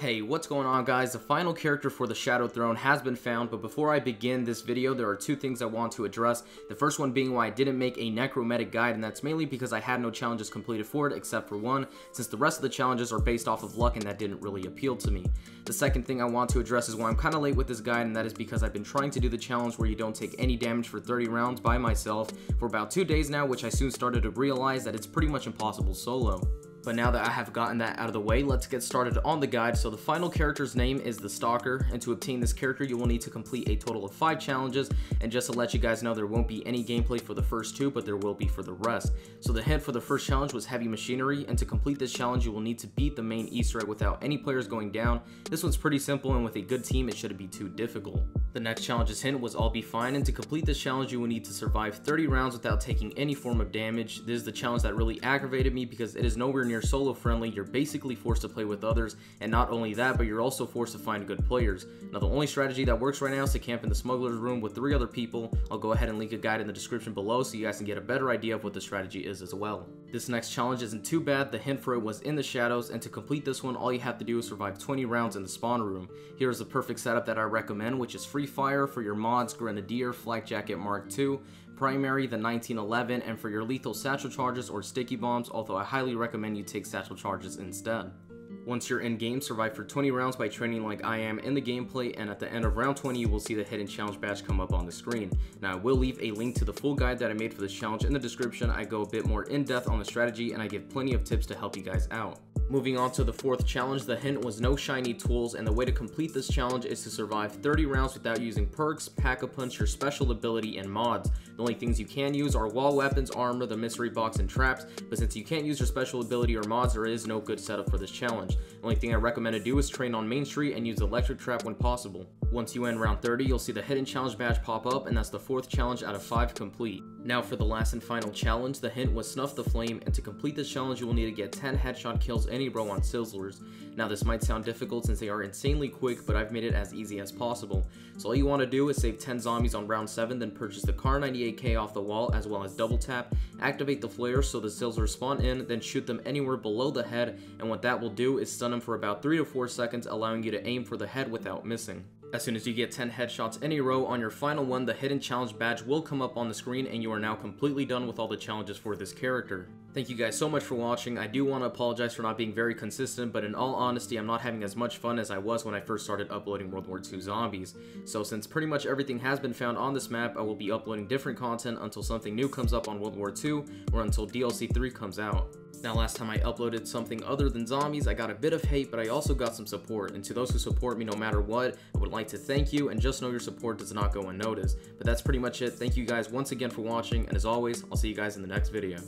Hey, what's going on guys? The final character for the Shadow Throne has been found, but before I begin this video, there are two things I want to address. The first one being why I didn't make a necromantic guide, and that's mainly because I had no challenges completed for it except for one, since the rest of the challenges are based off of luck and that didn't really appeal to me. The second thing I want to address is why I'm kind of late with this guide, and that is because I've been trying to do the challenge where you don't take any damage for 30 rounds by myself for about 2 days now, which I soon started to realize that it's pretty much impossible solo. But now that I have gotten that out of the way, let's get started on the guide. So the final character's name is the Stalker, and to obtain this character you will need to complete a total of 5 challenges, and just to let you guys know, there won't be any gameplay for the first 2, but there will be for the rest. So the hint for the first challenge was heavy machinery, and to complete this challenge you will need to beat the main Easter egg without any players going down. This one's pretty simple, and with a good team it shouldn't be too difficult. The next challenge's hint was I'll be fine, and to complete this challenge you will need to survive 30 rounds without taking any form of damage. This is the challenge that really aggravated me because it is nowhere near solo friendly. You're basically forced to play with others, and not only that, but you're also forced to find good players. Now the only strategy that works right now is to camp in the smuggler's room with 3 other people. I'll go ahead and link a guide in the description below so you guys can get a better idea of what the strategy is as well. This next challenge isn't too bad. The hint for it was in the shadows, and to complete this one all you have to do is survive 20 rounds in the spawn room. Here is the perfect setup that I recommend, which is free fire for your mods, Grenadier, Flak Jacket Mark II, primary the 1911, and for your lethal satchel charges or sticky bombs, although I highly recommend you take satchel charges instead. Once you're in game, survive for 20 rounds by training like I am in the gameplay, and at the end of round 20 you will see the hidden challenge badge come up on the screen. Now I will leave a link to the full guide that I made for this challenge in the description. I go a bit more in depth on the strategy and I give plenty of tips to help you guys out. Moving on to the 4th challenge, the hint was no shiny tools, and the way to complete this challenge is to survive 30 rounds without using perks, pack-a-punch, your special ability, and mods. The only things you can use are wall weapons, armor, the mystery box, and traps, but since you can't use your special ability or mods, there is no good setup for this challenge. The only thing I recommend to do is train on Main Street and use electric trap when possible. Once you end round 30, you'll see the hidden challenge badge pop up, and that's the 4th challenge out of 5 complete. Now for the last and final challenge, the hint was Snuffed the Flame, and to complete this challenge you will need to get 10 headshot kills in a row on Sizzlers. Now this might sound difficult since they are insanely quick, but I've made it as easy as possible. So all you want to do is save 10 zombies on round 7, then purchase the Car 98K off the wall, as well as double tap, activate the flare so the Sizzlers spawn in, then shoot them anywhere below the head, and what that will do is stun them for about 3 to 4 seconds, allowing you to aim for the head without missing. As soon as you get 10 headshots in a row on your final one, the hidden challenge badge will come up on the screen and you are now completely done with all the challenges for this character. Thank you guys so much for watching. I do want to apologize for not being very consistent, but in all honesty, I'm not having as much fun as I was when I first started uploading World War II Zombies. So since pretty much everything has been found on this map, I will be uploading different content until something new comes up on World War II or until DLC 3 comes out. Now last time I uploaded something other than zombies, I got a bit of hate, but I also got some support, and to those who support me no matter what, I would like to thank you, and just know your support does not go unnoticed. But that's pretty much it. Thank you guys once again for watching, and as always, I'll see you guys in the next video.